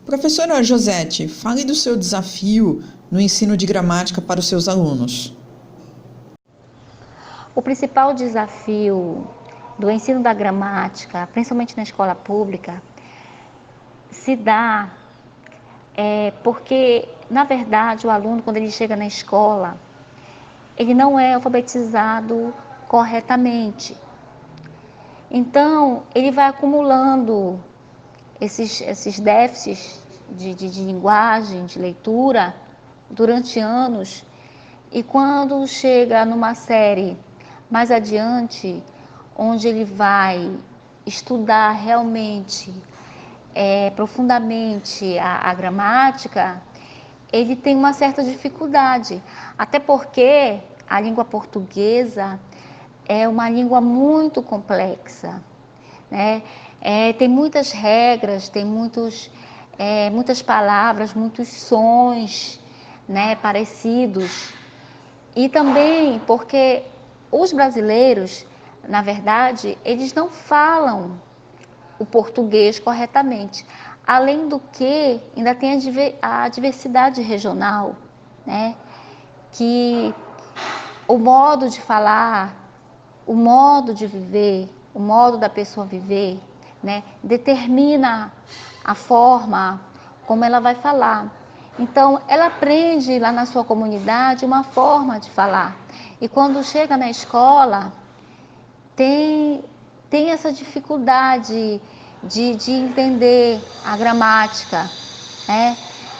Professora Josete, fale do seu desafio no ensino de gramática para os seus alunos. O principal desafio do ensino da gramática, principalmente na escola pública, se dá porque, na verdade, o aluno, quando ele chega na escola, ele não é alfabetizado corretamente. Então, ele vai acumulando esses déficits de linguagem, de leitura, durante anos. E quando chega numa série mais adiante, onde ele vai estudar realmente, profundamente a gramática, ele tem uma certa dificuldade. Até porque a língua portuguesa é uma língua muito complexa, né? Tem muitas regras, tem muitas palavras, muitos sons, né, parecidos. E também porque os brasileiros, na verdade, eles não falam o português corretamente. Além do que, ainda tem a diversidade regional, né? Que o modo de falar, o modo de viver, o modo da pessoa viver, né, determina a forma como ela vai falar. Então, ela aprende lá na sua comunidade uma forma de falar. E quando chega na escola, tem essa dificuldade de entender a gramática, né?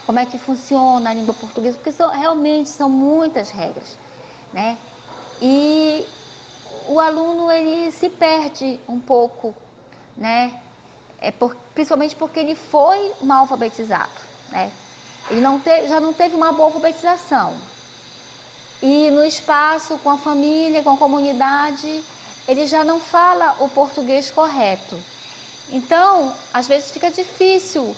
Como é que funciona a língua portuguesa, porque realmente são muitas regras, né? E o aluno ele se perde um pouco, né? Principalmente porque ele foi mal alfabetizado, né? Ele já não teve uma boa alfabetização. E no espaço, com a família, com a comunidade, ele já não fala o português correto. Então, às vezes fica difícil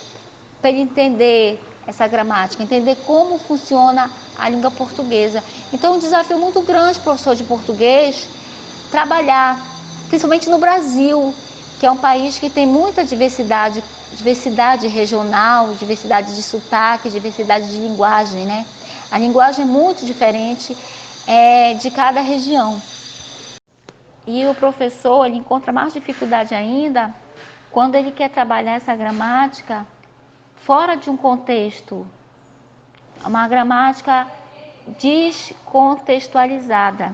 para ele entender essa gramática, entender como funciona a língua portuguesa. Então, é um desafio muito grande para o professor de português trabalhar, principalmente no Brasil, que é um país que tem muita diversidade regional, diversidade de sotaque, diversidade de linguagem, né? A linguagem é muito diferente de cada região. E o professor ele encontra mais dificuldade ainda quando ele quer trabalhar essa gramática fora de um contexto, uma gramática descontextualizada.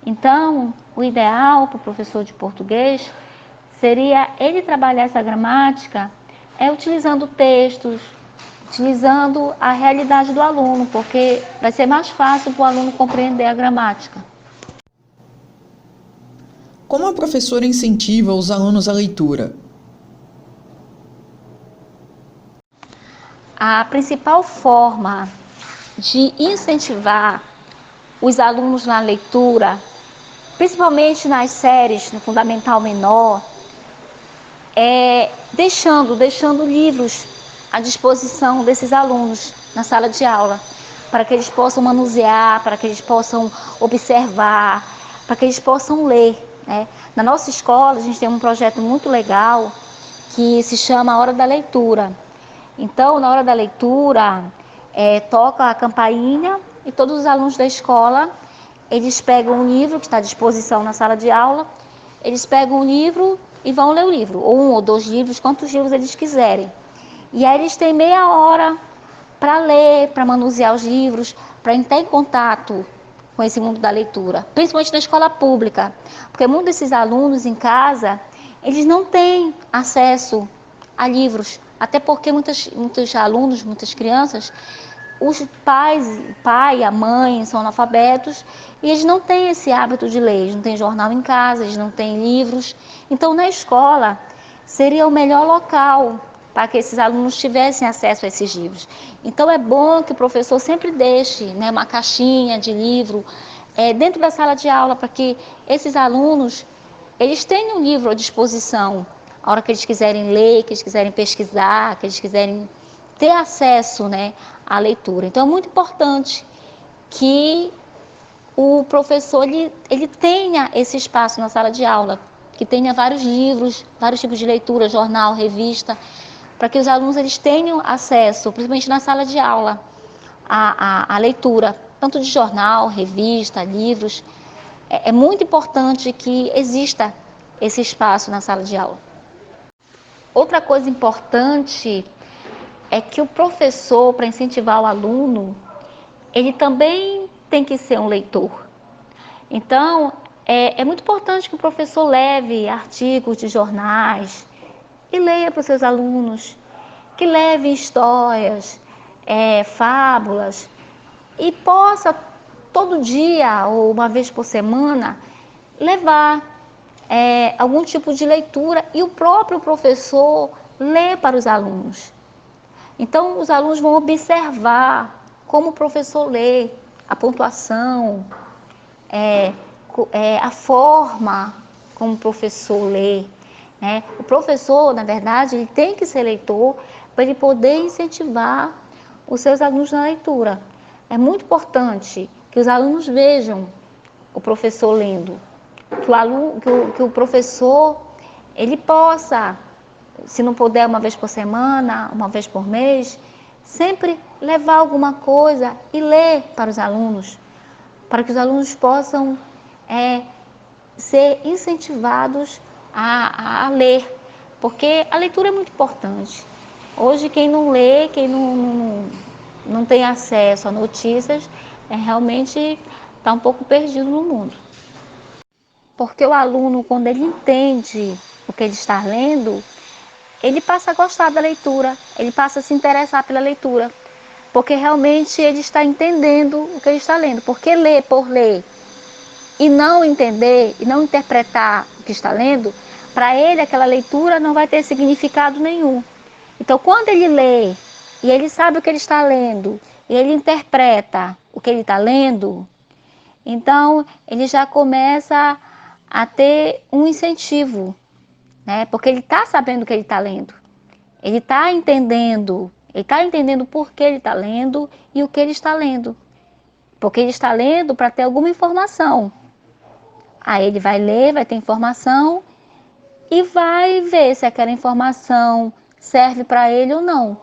Então, o ideal para o professor de português seria ele trabalhar essa gramática utilizando textos, utilizando a realidade do aluno, porque vai ser mais fácil para o aluno compreender a gramática. Como a professora incentiva os alunos à leitura? A principal forma de incentivar os alunos na leitura, principalmente nas séries no Fundamental Menor, é deixando livros à disposição desses alunos na sala de aula, para que eles possam manusear, para que eles possam observar, para que eles possam ler, né? Na nossa escola, a gente tem um projeto muito legal que se chama Hora da Leitura. Então, na hora da leitura, toca a campainha e todos os alunos da escola, eles pegam um livro que está à disposição na sala de aula, eles pegam um livro e vão ler o livro, ou um ou dois livros, quantos livros eles quiserem. E aí eles têm meia hora para ler, para manusear os livros, para entrar em contato com esse mundo da leitura, principalmente na escola pública, porque muitos desses alunos em casa, eles não têm acesso a livros, até porque muitos alunos, muitas crianças, os pais, o pai, a mãe são analfabetos e eles não têm esse hábito de ler, eles não têm jornal em casa, eles não têm livros. Então, na escola, seria o melhor local para que esses alunos tivessem acesso a esses livros. Então, é bom que o professor sempre deixe, né, uma caixinha de livro dentro da sala de aula, para que esses alunos eles tenham um livro à disposição, a hora que eles quiserem ler, que eles quiserem pesquisar, que eles quiserem ter acesso, né, à leitura. Então, é muito importante que o professor ele tenha esse espaço na sala de aula, que tenha vários livros, vários tipos de leitura, jornal, revista, para que os alunos eles tenham acesso, principalmente na sala de aula, à leitura, tanto de jornal, revista, livros. É muito importante que exista esse espaço na sala de aula. Outra coisa importante é que o professor, para incentivar o aluno, ele também tem que ser um leitor. Então, é muito importante que o professor leve artigos de jornais e leia para os seus alunos, que leve histórias, fábulas, e possa todo dia ou uma vez por semana levar algum tipo de leitura e o próprio professor lê para os alunos. Então, os alunos vão observar como o professor lê, a pontuação, a forma como o professor lê. Né? O professor, na verdade, ele tem que ser leitor para ele poder incentivar os seus alunos na leitura. É muito importante que os alunos vejam o professor lendo, que o professor ele possa, se não puder uma vez por semana, uma vez por mês, sempre levar alguma coisa e ler para os alunos, para que os alunos possam ser incentivados a ler, porque a leitura é muito importante. Hoje quem não lê, quem não tem acesso a notícias, realmente está um pouco perdido no mundo. Porque o aluno, quando ele entende o que ele está lendo, ele passa a gostar da leitura, ele passa a se interessar pela leitura, porque realmente ele está entendendo o que ele está lendo. Porque ler por ler e não entender, e não interpretar o que está lendo, para ele aquela leitura não vai ter significado nenhum. Então, quando ele lê e ele sabe o que ele está lendo, e ele interpreta o que ele está lendo, então ele já começa a ter um incentivo, né? Porque ele está sabendo o que ele está lendo, ele está entendendo por que ele está lendo e o que ele está lendo. Porque ele está lendo para ter alguma informação. Aí ele vai ler, vai ter informação e vai ver se aquela informação serve para ele ou não.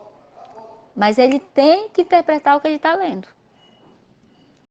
Mas ele tem que interpretar o que ele está lendo.